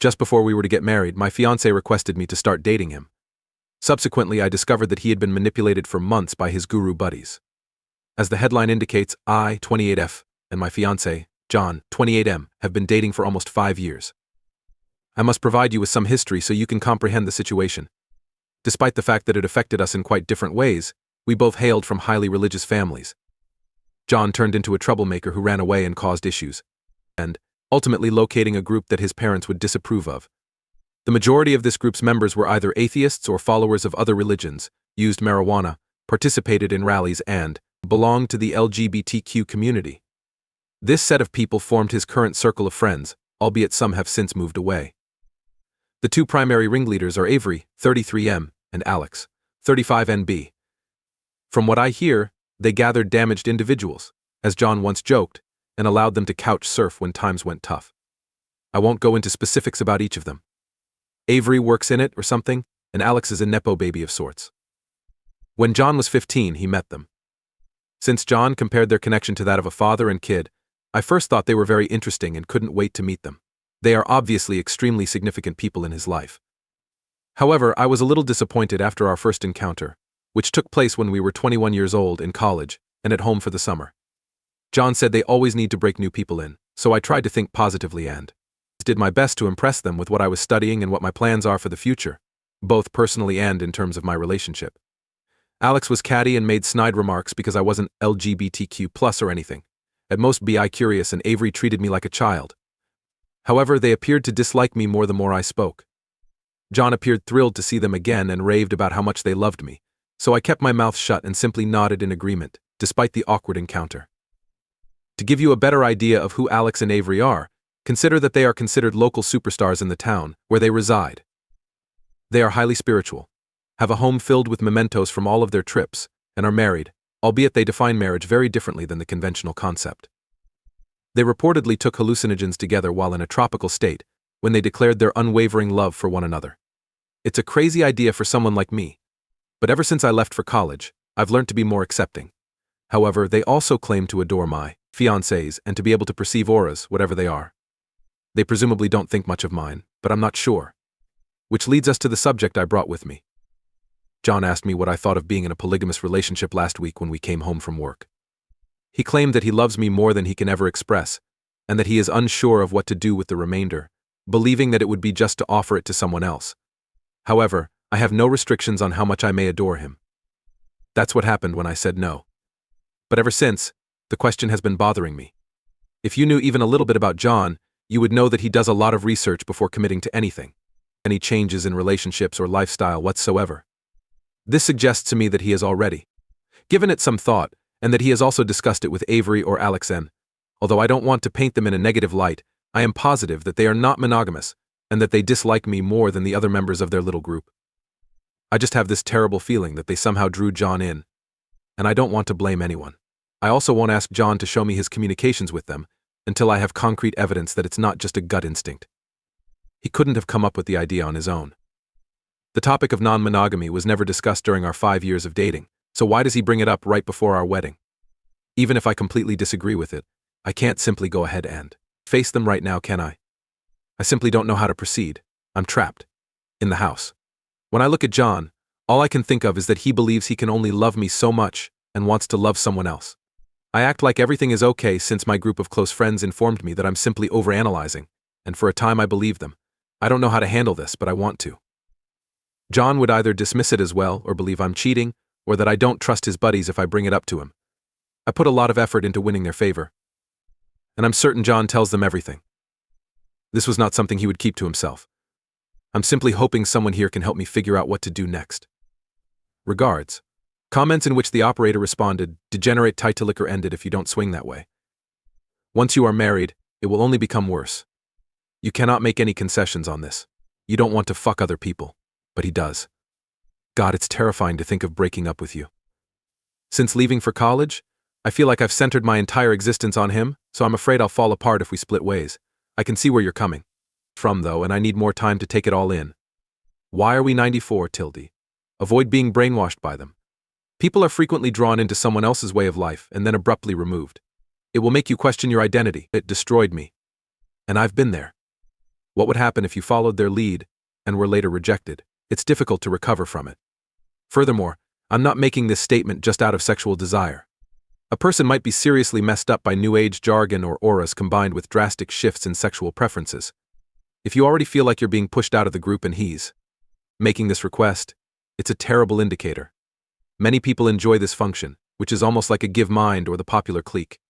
Just before we were to get married, my fiancé requested me to start dating him. Subsequently, I discovered that he had been manipulated for months by his guru buddies. As the headline indicates, I, 28F, and my fiancé, John, 28M, have been dating for almost 5 years. I must provide you with some history so you can comprehend the situation. Despite the fact that it affected us in quite different ways, we both hailed from highly religious families. John turned into a troublemaker who ran away and caused issues, and, ultimately locating a group that his parents would disapprove of. The majority of this group's members were either atheists or followers of other religions, used marijuana, participated in rallies and belonged to the LGBTQ community. This set of people formed his current circle of friends, albeit some have since moved away. The two primary ringleaders are Avery, 33M, and Alex, 35NB. From what I hear, they gathered damaged individuals, as John once joked, and allowed them to couch surf when times went tough. I won't go into specifics about each of them. Avery works in it or something, and Alex is a nepo baby of sorts. When John was 15, he met them. Since John compared their connection to that of a father and kid, I first thought they were very interesting and couldn't wait to meet them. They are obviously extremely significant people in his life. However, I was a little disappointed after our first encounter, which took place when we were 21 years old in college and at home for the summer. John said they always need to break new people in, so I tried to think positively and did my best to impress them with what I was studying and what my plans are for the future, both personally and in terms of my relationship. Alex was catty and made snide remarks because I wasn't LGBTQ+ or anything. At most bi-curious, and Avery treated me like a child. However, they appeared to dislike me more the more I spoke. John appeared thrilled to see them again and raved about how much they loved me, so I kept my mouth shut and simply nodded in agreement, despite the awkward encounter. To give you a better idea of who Alex and Avery are, consider that they are considered local superstars in the town where they reside. They are highly spiritual, have a home filled with mementos from all of their trips, and are married, albeit they define marriage very differently than the conventional concept. They reportedly took hallucinogens together while in a tropical state, when they declared their unwavering love for one another. It's a crazy idea for someone like me, but ever since I left for college, I've learned to be more accepting. However, they also claim to adore my fiancés and to be able to perceive auras, whatever they are. They presumably don't think much of mine, but I'm not sure. Which leads us to the subject I brought with me. John asked me what I thought of being in a polygamous relationship last week when we came home from work. He claimed that he loves me more than he can ever express, and that he is unsure of what to do with the remainder, believing that it would be just to offer it to someone else. However, I have no restrictions on how much I may adore him. That's what happened when I said no. But ever since, the question has been bothering me. If you knew even a little bit about John, you would know that he does a lot of research before committing to anything, any changes in relationships or lifestyle whatsoever. This suggests to me that he has already given it some thought, and that he has also discussed it with Avery or Alex. Although I don't want to paint them in a negative light, I am positive that they are not monogamous, and that they dislike me more than the other members of their little group. I just have this terrible feeling that they somehow drew John in, and I don't want to blame anyone. I also won't ask John to show me his communications with them until I have concrete evidence that it's not just a gut instinct. He couldn't have come up with the idea on his own. The topic of non-monogamy was never discussed during our 5 years of dating, so why does he bring it up right before our wedding? Even if I completely disagree with it, I can't simply go ahead and face them right now, can I? I simply don't know how to proceed. I'm trapped in the house. When I look at John, all I can think of is that he believes he can only love me so much and wants to love someone else. I act like everything is okay since my group of close friends informed me that I'm simply overanalyzing, and for a time I believed them. I don't know how to handle this, but I want to. John would either dismiss it as well or believe I'm cheating, or that I don't trust his buddies if I bring it up to him. I put a lot of effort into winning their favor, and I'm certain John tells them everything. This was not something he would keep to himself. I'm simply hoping someone here can help me figure out what to do next. Regards. Comments in which the operator responded, "Degenerate Titalicker ended if you don't swing that way. Once you are married, it will only become worse. You cannot make any concessions on this. You don't want to fuck other people, but he does. God, it's terrifying to think of breaking up with you. Since leaving for college, I feel like I've centered my entire existence on him, so I'm afraid I'll fall apart if we split ways. I can see where you're coming from, though, and I need more time to take it all in. Why are we 94, tilde? Avoid being brainwashed by them. People are frequently drawn into someone else's way of life and then abruptly removed. It will make you question your identity. It destroyed me. And I've been there. What would happen if you followed their lead and were later rejected? It's difficult to recover from it. Furthermore, I'm not making this statement just out of sexual desire. A person might be seriously messed up by New Age jargon or auras combined with drastic shifts in sexual preferences. If you already feel like you're being pushed out of the group and he's making this request, it's a terrible indicator. Many people enjoy this function, which is almost like a give mind or the popular clique.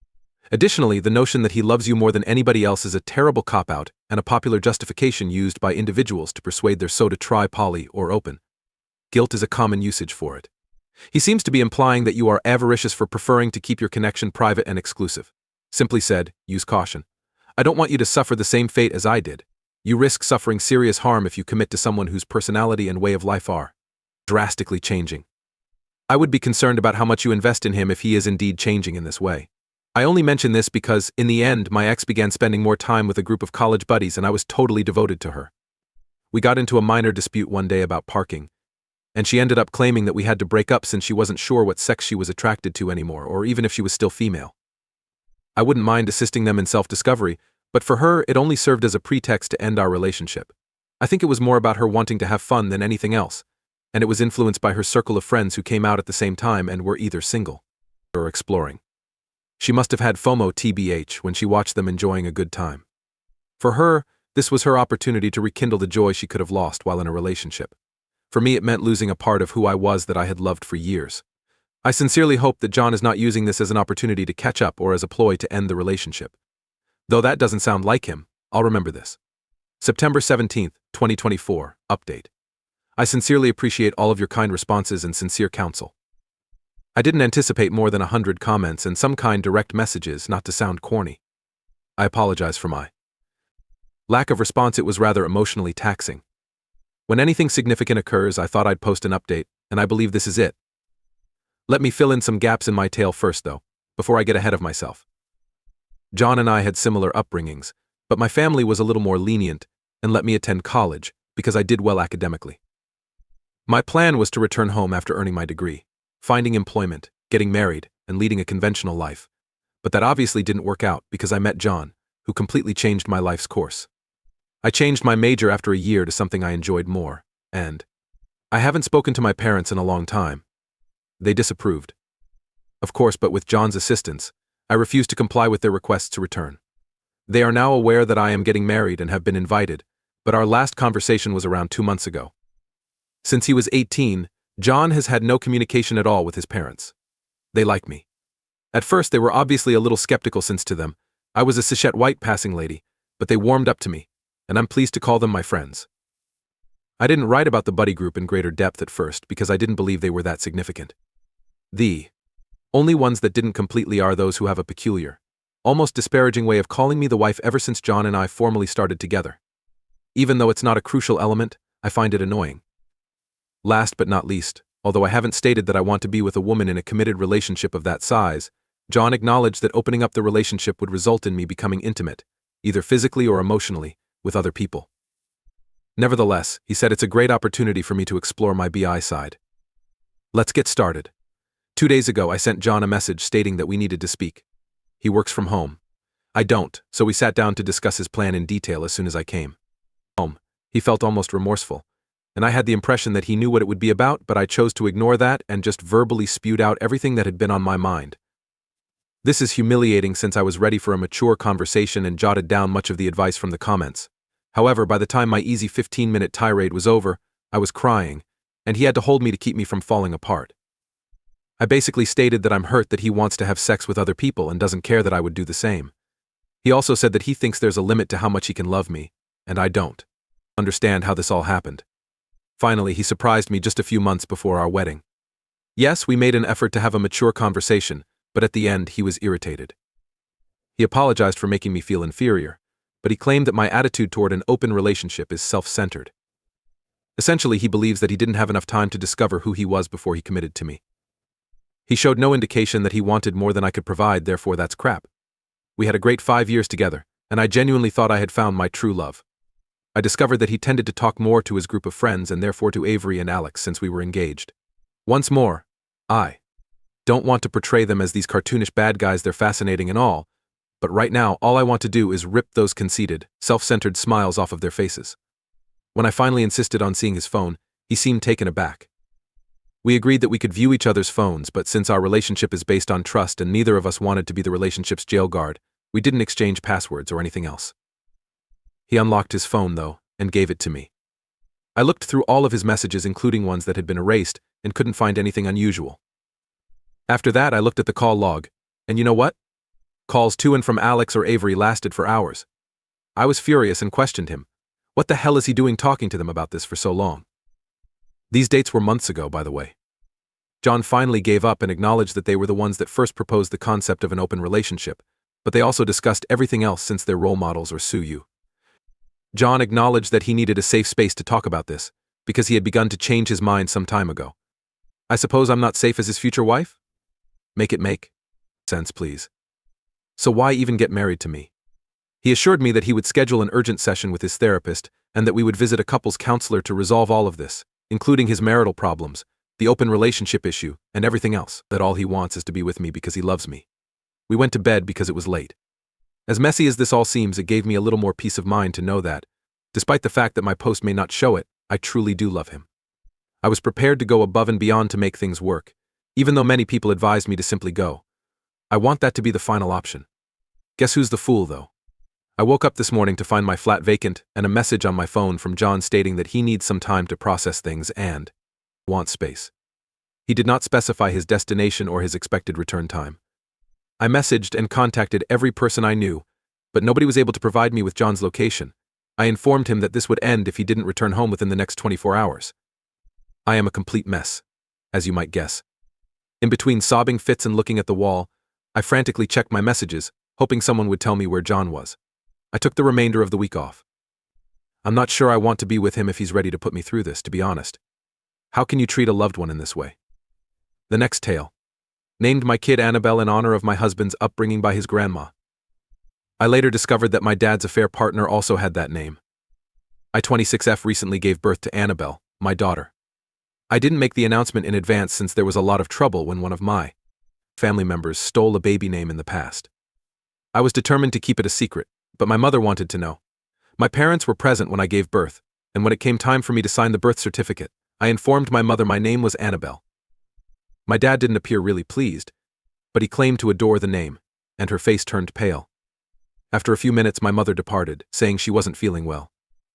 Additionally, the notion that he loves you more than anybody else is a terrible cop-out and a popular justification used by individuals to persuade their so to try poly or open. Guilt is a common usage for it. He seems to be implying that you are avaricious for preferring to keep your connection private and exclusive. Simply said, use caution. I don't want you to suffer the same fate as I did. You risk suffering serious harm if you commit to someone whose personality and way of life are drastically changing. I would be concerned about how much you invest in him if he is indeed changing in this way. I only mention this because, in the end, my ex began spending more time with a group of college buddies and I was totally devoted to her. We got into a minor dispute one day about parking, and she ended up claiming that we had to break up since she wasn't sure what sex she was attracted to anymore, or even if she was still female. I wouldn't mind assisting them in self-discovery, but for her, it only served as a pretext to end our relationship. I think it was more about her wanting to have fun than anything else, and it was influenced by her circle of friends who came out at the same time and were either single or exploring. She must have had FOMO TBH when she watched them enjoying a good time. For her, this was her opportunity to rekindle the joy she could have lost while in a relationship. For me, it meant losing a part of who I was that I had loved for years. I sincerely hope that John is not using this as an opportunity to catch up or as a ploy to end the relationship. Though that doesn't sound like him, I'll remember this. September 17th, 2024, update. I sincerely appreciate all of your kind responses and sincere counsel. I didn't anticipate more than 100 comments and some kind direct messages, not to sound corny. I apologize for my lack of response. It was rather emotionally taxing. When anything significant occurs, I thought I'd post an update, and I believe this is it. Let me fill in some gaps in my tale first, though, before I get ahead of myself. John and I had similar upbringings, but my family was a little more lenient and let me attend college because I did well academically. My plan was to return home after earning my degree, finding employment, getting married, and leading a conventional life. But that obviously didn't work out because I met John, who completely changed my life's course. I changed my major after a year to something I enjoyed more, and I haven't spoken to my parents in a long time. They disapproved. Of course, but with John's assistance, I refused to comply with their requests to return. They are now aware that I am getting married and have been invited, but our last conversation was around 2 months ago. Since he was 18, John has had no communication at all with his parents. They like me. At first, they were obviously a little skeptical since to them, I was a cishet white passing lady, but they warmed up to me, and I'm pleased to call them my friends. I didn't write about the buddy group in greater depth at first because I didn't believe they were that significant. The only ones that didn't completely are those who have a peculiar, almost disparaging way of calling me the wife ever since John and I formally started together. Even though it's not a crucial element, I find it annoying. Last but not least, although I haven't stated that I want to be with a woman in a committed relationship of that size, John acknowledged that opening up the relationship would result in me becoming intimate, either physically or emotionally, with other people. Nevertheless, he said it's a great opportunity for me to explore my BI side. Let's get started. 2 days ago, I sent John a message stating that we needed to speak. He works from home. I don't, so we sat down to discuss his plan in detail as soon as I came home. He felt almost remorseful, and I had the impression that he knew what it would be about, but I chose to ignore that and just verbally spewed out everything that had been on my mind. This is humiliating since I was ready for a mature conversation and jotted down much of the advice from the comments. However, by the time my easy 15-minute tirade was over, I was crying, and he had to hold me to keep me from falling apart. I basically stated that I'm hurt that he wants to have sex with other people and doesn't care that I would do the same. He also said that he thinks there's a limit to how much he can love me, and I don't understand how this all happened. Finally, he surprised me just a few months before our wedding. Yes, we made an effort to have a mature conversation, but at the end, he was irritated. He apologized for making me feel inferior, but he claimed that my attitude toward an open relationship is self-centered. Essentially, he believes that he didn't have enough time to discover who he was before he committed to me. He showed no indication that he wanted more than I could provide, therefore that's crap. We had a great 5 years together, and I genuinely thought I had found my true love. I discovered that he tended to talk more to his group of friends and therefore to Avery and Alex since we were engaged. Once more, I don't want to portray them as these cartoonish bad guys. They're fascinating and all, But right now, all I want to do is rip those conceited, self-centered smiles off of their faces. When I finally insisted on seeing his phone, he seemed taken aback. We agreed that we could view each other's phones, but since our relationship is based on trust and neither of us wanted to be the relationship's jail guard, we didn't exchange passwords or anything else. He unlocked his phone, though, and gave it to me. I looked through all of his messages, including ones that had been erased, and couldn't find anything unusual. After that, I looked at the call log, and you know what? Calls to and from Alex or Avery lasted for hours. I was furious and questioned him. What the hell is he doing talking to them about this for so long? These dates were months ago, by the way. John finally gave up and acknowledged that they were the ones that first proposed the concept of an open relationship, but they also discussed everything else since they're role models or sue you. John acknowledged that he needed a safe space to talk about this, because he had begun to change his mind some time ago. I suppose I'm not safe as his future wife? Make it make sense, please. So why even get married to me? He assured me that he would schedule an urgent session with his therapist and that we would visit a couples counselor to resolve all of this, including his marital problems, the open relationship issue, and everything else, that all he wants is to be with me because he loves me. We went to bed because it was late. As messy as this all seems, it gave me a little more peace of mind to know that, despite the fact that my post may not show it, I truly do love him. I was prepared to go above and beyond to make things work, even though many people advised me to simply go. I want that to be the final option. Guess who's the fool, though? I woke up this morning to find my flat vacant and a message on my phone from John stating that he needs some time to process things and wants space. He did not specify his destination or his expected return time. I messaged and contacted every person I knew, but nobody was able to provide me with John's location. I informed him that this would end if he didn't return home within the next 24 hours. I am a complete mess, as you might guess. In between sobbing fits and looking at the wall, I frantically checked my messages, hoping someone would tell me where John was. I took the remainder of the week off. I'm not sure I want to be with him if he's ready to put me through this, to be honest. How can you treat a loved one in this way? The next tale. Named my kid Annabelle in honor of my husband's upbringing by his grandma. I later discovered that my dad's affair partner also had that name. I-26F recently gave birth to Annabelle, my daughter. I didn't make the announcement in advance since there was a lot of trouble when one of my family members stole a baby name in the past. I was determined to keep it a secret, but my mother wanted to know. My parents were present when I gave birth, and when it came time for me to sign the birth certificate, I informed my mother my name was Annabelle. My dad didn't appear really pleased, but he claimed to adore the name, and her face turned pale. After a few minutes, my mother departed, saying she wasn't feeling well.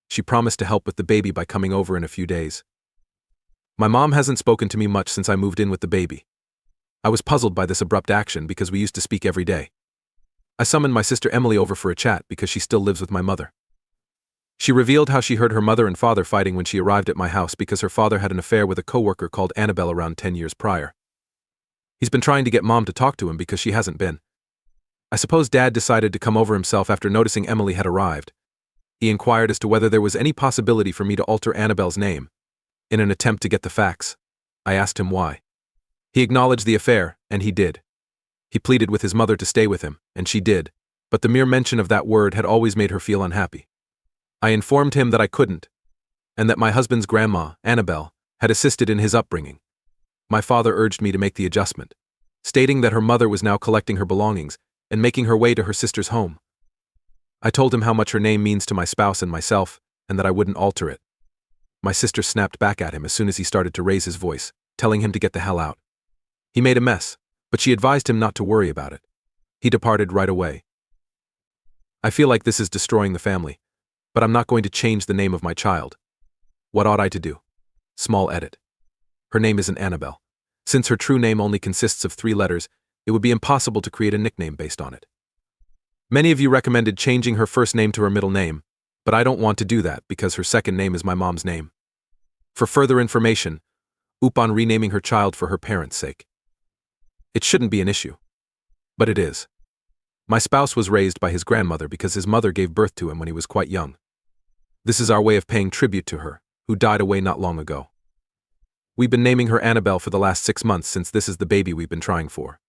She promised to help with the baby by coming over in a few days. My mom hasn't spoken to me much since I moved in with the baby. I was puzzled by this abrupt action because we used to speak every day. I summoned my sister Emily over for a chat because she still lives with my mother. She revealed how she heard her mother and father fighting when she arrived at my house because her father had an affair with a coworker called Annabelle around 10 years prior. He's been trying to get Mom to talk to him because she hasn't been. I suppose Dad decided to come over himself after noticing Emily had arrived. He inquired as to whether there was any possibility for me to alter Annabelle's name. In an attempt to get the facts, I asked him why. He acknowledged the affair, and he did. He pleaded with his mother to stay with him, and she did, but the mere mention of that word had always made her feel unhappy. I informed him that I couldn't, and that my husband's grandma, Annabelle, had assisted in his upbringing. My father urged me to make the adjustment, stating that her mother was now collecting her belongings and making her way to her sister's home. I told him how much her name means to my spouse and myself, and that I wouldn't alter it. My sister snapped back at him as soon as he started to raise his voice, telling him to get the hell out. He made a mess, but she advised him not to worry about it. He departed right away. I feel like this is destroying the family, but I'm not going to change the name of my child. What ought I to do? Small edit. Her name isn't Annabelle. Since her true name only consists of 3 letters, it would be impossible to create a nickname based on it. Many of you recommended changing her first name to her middle name, but I don't want to do that because her second name is my mom's name. For further information, oop on renaming her child for her parents' sake. It shouldn't be an issue. But it is. My spouse was raised by his grandmother because his mother gave birth to him when he was quite young. This is our way of paying tribute to her, who died away not long ago. We've been naming her Annabelle for the last 6 months since this is the baby we've been trying for.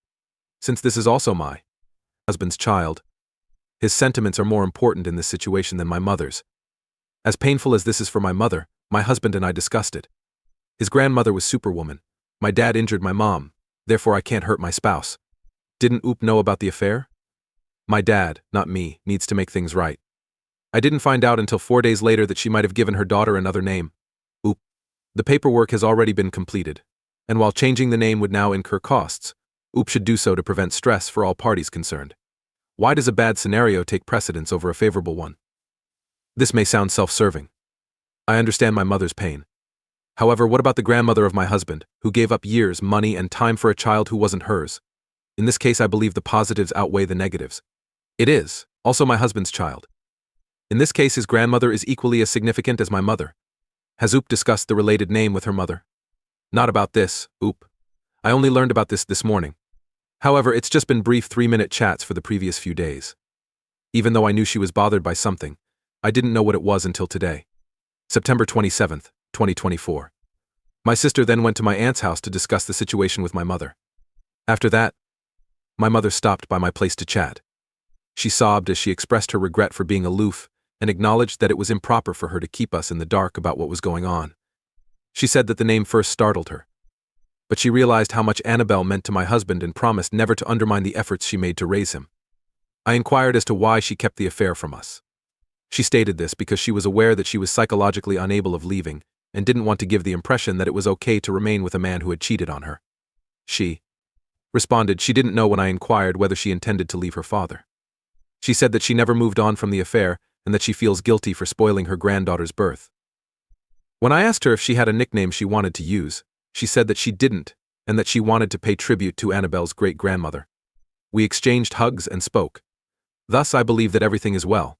Since this is also my husband's child, his sentiments are more important in this situation than my mother's. As painful as this is for my mother, my husband and I discussed it. His grandmother was Superwoman. My dad injured my mom, therefore I can't hurt my spouse. Didn't Oop know about the affair? My dad, not me, needs to make things right. I didn't find out until 4 days later that she might have given her daughter another name. Oop. The paperwork has already been completed, and while changing the name would now incur costs, Oop should do so to prevent stress for all parties concerned. Why does a bad scenario take precedence over a favorable one? This may sound self-serving. I understand my mother's pain. However, what about the grandmother of my husband, who gave up years, money, and time for a child who wasn't hers? In this case, I believe the positives outweigh the negatives. It is also my husband's child. In this case, his grandmother is equally as significant as my mother. Has Oop discussed the related name with her mother? Not about this, Oop. I only learned about this morning. However, it's just been brief 3-minute chats for the previous few days. Even though I knew she was bothered by something, I didn't know what it was until today. September 27th, 2024. My sister then went to my aunt's house to discuss the situation with my mother. After that, my mother stopped by my place to chat. She sobbed as she expressed her regret for being aloof and acknowledged that it was improper for her to keep us in the dark about what was going on. She said that the name first startled her, but she realized how much Annabelle meant to my husband and promised never to undermine the efforts she made to raise him. I inquired as to why she kept the affair from us. She stated this because she was aware that she was psychologically unable of leaving and didn't want to give the impression that it was okay to remain with a man who had cheated on her. She responded she didn't know when I inquired whether she intended to leave her father. She said that she never moved on from the affair and that she feels guilty for spoiling her granddaughter's birth. When I asked her if she had a nickname she wanted to use, she said that she didn't and that she wanted to pay tribute to Annabelle's great-grandmother. We exchanged hugs and spoke. Thus, I believe that everything is well.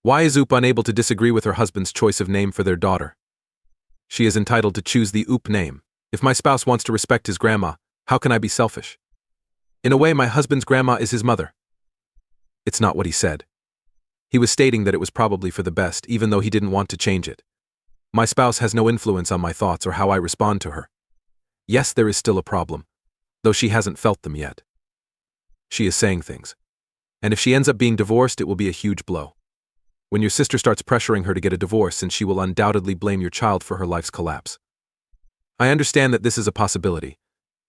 Why is Oop unable to disagree with her husband's choice of name for their daughter? She is entitled to choose the Oop name. If my spouse wants to respect his grandma, how can I be selfish? In a way, my husband's grandma is his mother. It's not what he said. He was stating that it was probably for the best, even though he didn't want to change it. My spouse has no influence on my thoughts or how I respond to her. Yes, there is still a problem, though she hasn't felt them yet. She is saying things. And if she ends up being divorced, it will be a huge blow. When your sister starts pressuring her to get a divorce, and she will undoubtedly blame your child for her life's collapse. I understand that this is a possibility,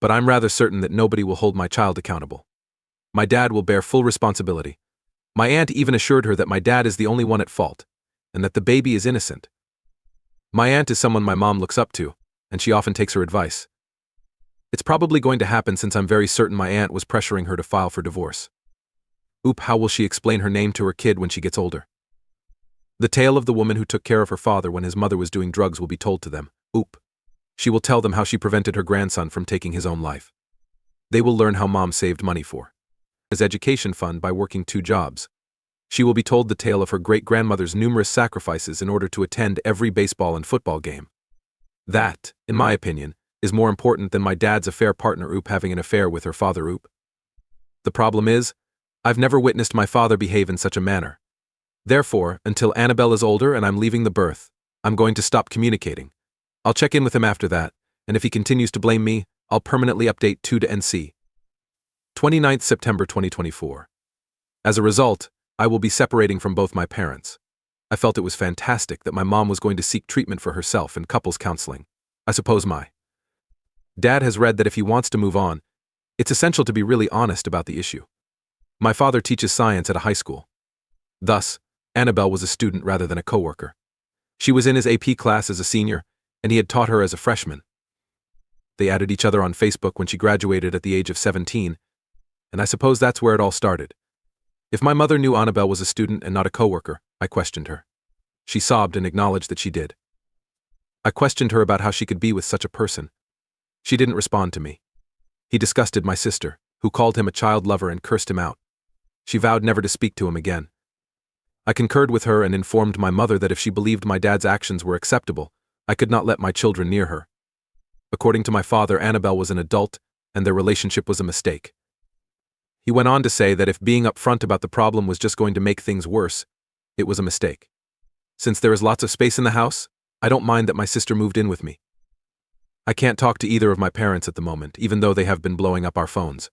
but I'm rather certain that nobody will hold my child accountable. My dad will bear full responsibility. My aunt even assured her that my dad is the only one at fault, and that the baby is innocent. My aunt is someone my mom looks up to, and she often takes her advice. It's probably going to happen since I'm very certain my aunt was pressuring her to file for divorce. Oop, how will she explain her name to her kid when she gets older? The tale of the woman who took care of her father when his mother was doing drugs will be told to them. Oop. She will tell them how she prevented her grandson from taking his own life. They will learn how mom saved money for his education fund by working 2 jobs. She will be told the tale of her great-grandmother's numerous sacrifices in order to attend every baseball and football game. That, in my opinion, is more important than my dad's affair partner Oop having an affair with her father Oop. The problem is, I've never witnessed my father behave in such a manner. Therefore, until Annabelle is older and I'm leaving the birth, I'm going to stop communicating. I'll check in with him after that, and if he continues to blame me, I'll permanently update 2 to NC. 29th September 2024. As a result, I will be separating from both my parents. I felt it was fantastic that my mom was going to seek treatment for herself and couples counseling. I suppose my dad has read that if he wants to move on, it's essential to be really honest about the issue. My father teaches science at a high school. Thus, Annabelle was a student rather than a coworker. She was in his AP class as a senior, and he had taught her as a freshman. They added each other on Facebook when she graduated at the age of 17, and I suppose that's where it all started. If my mother knew Annabelle was a student and not a coworker, I questioned her. She sobbed and acknowledged that she did. I questioned her about how she could be with such a person. She didn't respond to me. He disgusted my sister, who called him a child lover and cursed him out. She vowed never to speak to him again. I concurred with her and informed my mother that if she believed my dad's actions were acceptable, I could not let my children near her. According to my father, Annabelle was an adult, and their relationship was a mistake. He went on to say that if being upfront about the problem was just going to make things worse, it was a mistake. Since there is lots of space in the house, I don't mind that my sister moved in with me. I can't talk to either of my parents at the moment, even though they have been blowing up our phones.